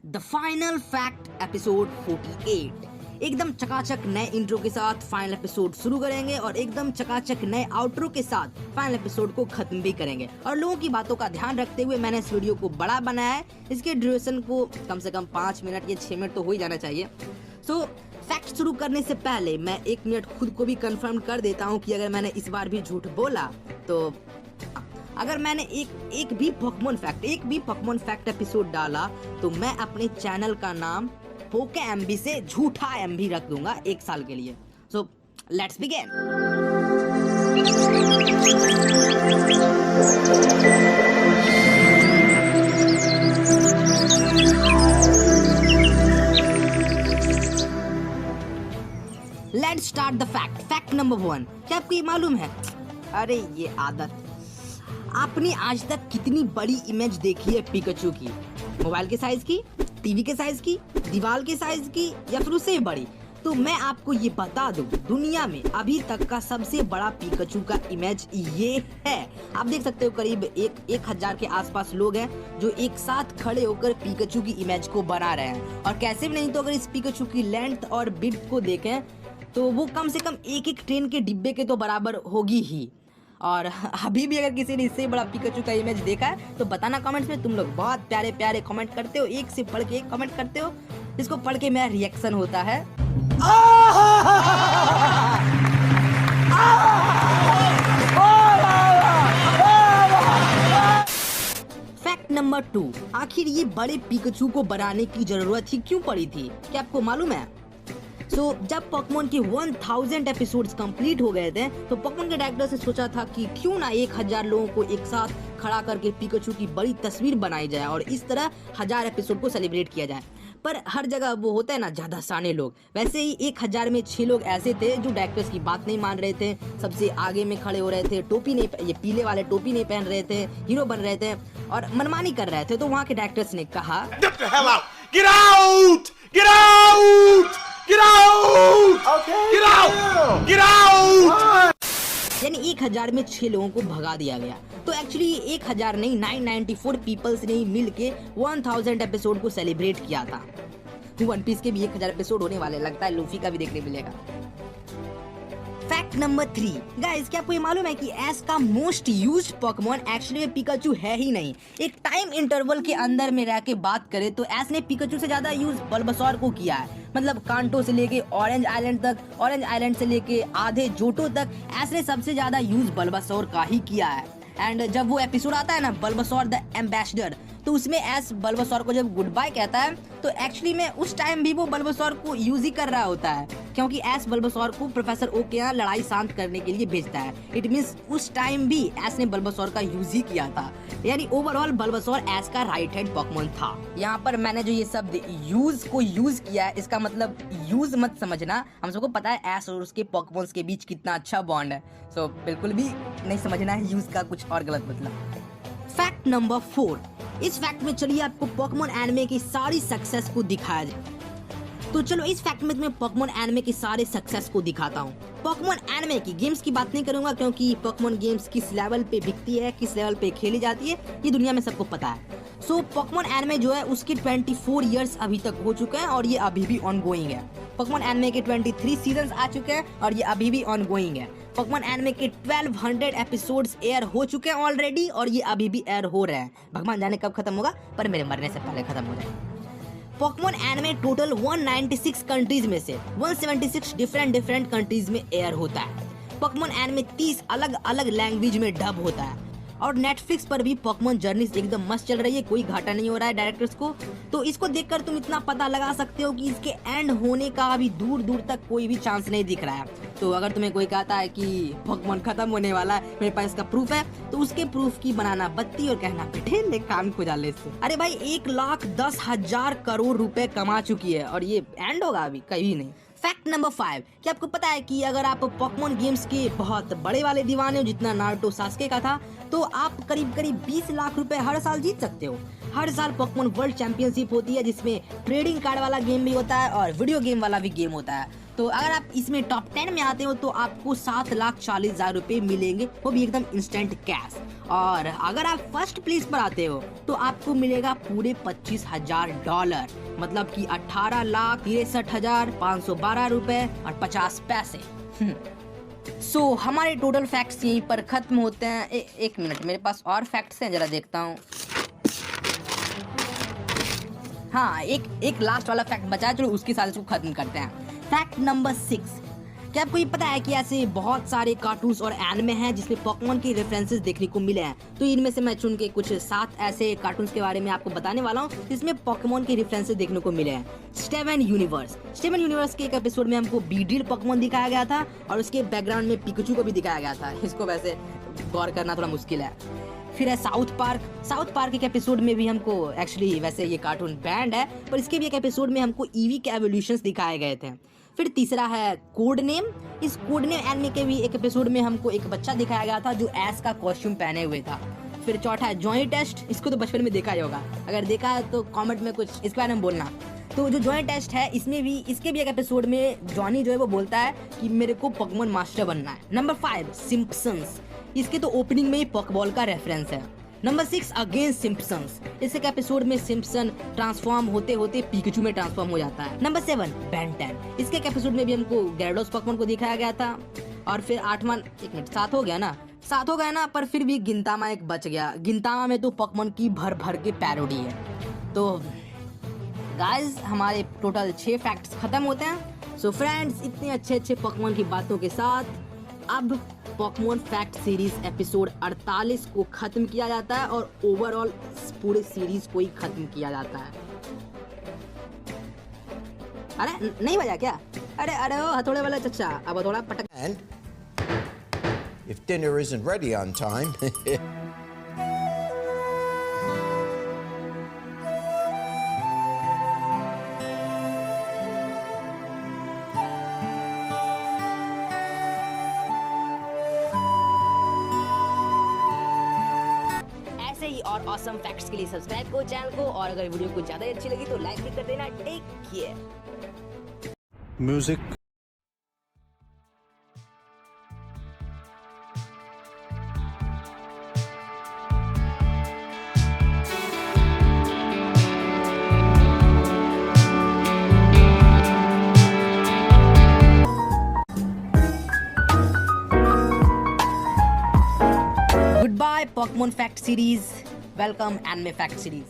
The final fact episode 48। एकदम चकाचक नए इंट्रो के साथ फाइनल एपिसोड शुरू करेंगे और एकदम चकाचक नए आउट्रो के साथ फाइनल एपिसोड को खत्म भी करेंगे। और लोगों की बातों का ध्यान रखते हुए मैंने इस वीडियो को बड़ा बनाया है। इसके ड्यूरेशन को कम से कम 5 मिनट या 6 मिनट तो हो ही जाना चाहिए। सो फैक्ट शुरू करने से पहले मैं 1 मिनट खुद को भी कंफर्म कर देता हूँ कि अगर मैंने इस बार भी झूठ बोला तो अगर मैंने एक भी पोकेमॉन फैक्ट एपिसोड डाला तो मैं अपने चैनल का नाम पोके एमबी से झूठा एमबी रख दूंगा 1 साल के लिए। So let's begin. Let's start the fact number 1। क्या आपको ये मालूम है? अरे ये आदत, आपने आज तक कितनी बड़ी इमेज देखी है पिकाचू की? मोबाइल के साइज की, टीवी के साइज की, दीवार के साइज की, या फिर उससे बड़ी? तो मैं आपको ये बता दूं, दुनिया में अभी तक का सबसे बड़ा पिकाचू का इमेज ये है। आप देख सकते हो करीब 1000 के आसपास लोग हैं जो एक साथ खड़े होकर पिकाचू की इमेज को बना रहे हैं। और कैसे भी नहीं तो अगर इस पिकाचू की लेंथ और विड्थ को देखें तो वो कम से कम एक ट्रेन के डिब्बे के तो बराबर होगी ही। और अभी भी अगर किसी ने इससे बड़ा पिकाचू का इमेज देखा है तो बताना कमेंट्स में। तुम लोग बहुत प्यारे प्यारे कमेंट करते हो, एक से पढ़ के एक कमेंट करते हो, जिसको पढ़ के मेरा रिएक्शन होता है। Fact number 2। आखिर ये बड़े पिकाचू को बनाने की जरूरत ही क्यों पड़ी थी? क्या आपको मालूम है? जब पोकेमॉन के 1000 एपिसोड्स कंप्लीट हो गए थे तो पोकेमॉन के डायरेक्टर ने सोचा था कि क्यों ना 1000 लोगों को एक साथ खड़ा करके पिकाचू की बड़ी तस्वीर बनाई जाए और इस तरह 1000 एपिसोड को सेलिब्रेट किया जाए। पर हर जगह वो होता है ना, ज्यादा साने लोग। वैसे ही 1000 में 6 लोग ऐसे थे जो डायरेक्टर्स की बात नहीं मान रहे थे, सबसे आगे में खड़े हो रहे थे, टोपी नहीं, ये पीले वाले टोपी नहीं पहन रहे थे, हीरो बन रहे थे और मनमानी कर रहे थे। तो वहाँ के डायरेक्टर्स ने कहा Get out! Get out! Get out! Okay. Get out! Get out! यानी 1000 में 6 लोगों को भगा दिया गया। तो एक्चुअली 1000 नहीं, 994 पीपल्स ने मिल के 1000 एपिसोड को सेलिब्रेट किया था। वन पीस के भी 1000 एपिसोड होने वाले, लगता है लूफी का भी देखने मिलेगा। Fact number 3। गाइस, क्या आपको ये मालूम है कि एस का मोस्ट यूज्ड पोकेमॉन एक्चुअली में पिकाचू है ही नहीं। एक टाइम इंटरवल के अंदर में रह के बात करें तो एस ने पिकाचू से ज्यादा यूज बल्बासौर को किया है। मतलब कांटो से लेके ऑरेंज आइलैंड तक, ऑरेंज आइलैंड से लेके आधे जोटो तक एस ने सबसे ज्यादा यूज बल्बासौर का ही किया है। एंड जब वो एपिसोड आता है ना, बल्बासौर द एम्बेसडर, तो उसमें एस बल्बासौर को जब गुड बाय कहता है तो एक्चुअली में उस टाइम भी वो बल्बासौर को यूज ही कर रहा होता है, क्योंकि एस बल्बासौर को प्रोफेसर ओक के यहाँ लड़ाई शांत करने के लिए भेजता है। इट मींस उस टाइम भी एस ने बल्बासौर का यूज ही किया था। यानी ओवरऑल बल्बासौर एस का राइट हैंड पोकेमॉन था। यहाँ पर मैंने जो ये शब्द यूज को यूज किया है, इसका मतलब यूज मत समझना। हम सबको पता है एस और उसके पोकेमॉन्स के बीच कितना अच्छा बॉन्ड है। सो बिल्कुल भी नहीं समझना है यूज का कुछ और गलत मतलब। Fact number 4। इस फैक्ट में चलिए आपको पोकेमॉन एनिमे की सारी सक्सेस को दिखाया जाए। तो चलो इस फैक्ट में मैं पोकेमॉन एनिमे की सारे सक्सेस को दिखाता हूँ। पोकेमॉन एनिमे की गेम्स की बात नहीं करूंगा, क्योंकि पोकेमॉन गेम्स किस लेवल पे बिकती है, किस लेवल पे खेली जाती है, ये दुनिया में सबको पता है। सो पोकेमॉन एनिमे जो है उसके 24 इयर्स अभी तक हो चुके हैं और ये अभी भी ऑनगोइंग है। पोकेमॉन एनिमे के 23 सीजन्स आ चुके हैं और ये अभी भी ऑनगोइंग है। पोकेमॉन एनिमे के 1200 एपिसोड्स एयर हो चुके हैं ऑलरेडी और ये अभी भी एयर हो रहे हैं। भगवान जाने कब खत्म होगा, पर मेरे मरने से पहले खत्म हो जाए। पोकेमॉन एनिमे टोटल 196 कंट्रीज में से 176 डिफरेंट कंट्रीज में एयर होता है। पोकेमॉन एनिमे 30 अलग अलग लैंग्वेज में डब होता है और नेटफ्लिक्स पर भी पोकेमॉन जर्नी एकदम मस्त चल रही है, कोई घाटा नहीं हो रहा है डायरेक्टर्स को। तो इसको देखकर तुम इतना पता लगा सकते हो कि इसके एंड होने का अभी दूर दूर तक कोई भी चांस नहीं दिख रहा है। तो अगर तुम्हें कोई कहता है कि पोकेमॉन खत्म होने वाला है, मेरे पास इसका प्रूफ है, तो उसके प्रूफ की बनाना बत्ती और कहना बेटे ले काम खुजा ले इससे। अरे भाई 1,10,000 करोड़ रुपए कमा चुकी है और ये एंड होगा अभी कहीं नहीं। Fact number 5। क्या आपको पता है कि अगर आप पोकेमॉन गेम्स के बहुत बड़े वाले दीवाने हो, जितना नारुतो सास्के का था, तो आप करीब 20 लाख रुपए हर साल जीत सकते हो। हर साल पोकेमॉन वर्ल्ड चैंपियनशिप होती है जिसमें ट्रेडिंग कार्ड वाला गेम भी होता है और वीडियो गेम वाला भी गेम होता है। तो अगर आप इसमें टॉप 10 में आते हो तो आपको 7,40,000 रुपये मिलेंगे, वो भी एकदम इंस्टेंट कैश। और अगर आप फर्स्ट प्लेस पर आते हो तो आपको मिलेगा पूरे $25,000, मतलब कि 18,63,512 रुपये और 50 पैसे। सो हमारे टोटल फैक्ट्स यहीं पर खत्म होते हैं। एक मिनट, मेरे पास और फैक्ट्स हैं, जरा देखता हूँ। हाँ, एक लास्ट वाला फैक्ट बचा है, चलो उसके साथ इसको खत्म करते हैं। फैक्ट नंबर 6, क्या आपको ये पता है कि ऐसे बहुत सारे कार्टून्स और एनिमे हैं जिसमें पोकेमॉन के रेफरेंसेस देखने को मिले हैं। तो इनमें से मैं चुन के कुछ 7 ऐसे कार्टून्स के बारे में आपको बताने वाला हूँ जिसमें पोकेमॉन के रेफरेंसेस देखने को मिले हैं। स्टेवन यूनिवर्स के एक एपिसोड में हमको बीड्रिल पोकेमॉन दिखाया गया था और उसके बैकग्राउंड में पिकाचू को भी दिखाया गया था। इसको वैसे गौर करना थोड़ा मुश्किल है। फिर है साउथ पार्क एक एपिसोड में भी हमको, एक्चुअली वैसे ये कार्टून बैंड है पर इसके भी एक एपिसोड में हमको ईवी के एवोल्यूशंस दिखाए गए थे। फिर तीसरा है कोड नेम। इस कोड नेम एनिमे के भी एक एपिसोड में हमको एक बच्चा दिखाया गया था जो एस का कॉस्ट्यूम पहने हुए था। फिर चौथा है जॉनी टेस्ट। इसको तो बचपन में देखा ही होगा, अगर देखा है तो कमेंट में कुछ इसके बारे में बोलना। तो जो जॉनी टेस्ट है इसके भी एक एपिसोड में जॉनी जो है वो बोलता है कि मेरे को पोकेमॉन मास्टर बनना है। Number 5 Simpsons. इसके तो ओपनिंग में ही पॉकबॉल का रेफरेंस है। Number 6 again Simpsons. इस एक एपिसोड में सिम्पसन ट्रांसफॉर्म होते होते पिकाचू में ट्रांसफॉर्म हो जाता है। Number 7 Ben 10। इसके एक एपिसोड में भी हमको gyarados पोकेमॉन को दिखाया गया था। और फिर 8वां, एक मिनट, 7 हो गया ना, पर फिर भी गिंतामा एक बच गया। गिंतामा में तो पोकेमॉन की भर के पैरोडी है। तो गाइस हमारे टोटल 6 फैक्ट्स खत्म होते हैं। सो फ्रेंड्स, इतने अच्छे पोकेमॉन की बातों के साथ अब पोकेमॉन फैक्ट सीरीज एपिसोड 48 को खत्म किया जाता है और ओवरऑल पूरे सीरीज को ही खत्म किया जाता है। अरे नहीं बजा क्या? अरे ओ हथौड़े वाला चच्चा, अब हथौड़ा पटक। And if dinner isn't ready on time, ऐसे ही और ऑसम फैक्ट्स के लिए सब्सक्राइब करो चैनल को, और अगर वीडियो को ज्यादा अच्छी लगी तो लाइक भी कर देना। Take care. Music. Goodbye Pokemon Fact Series. Welcome Anime Fact Series.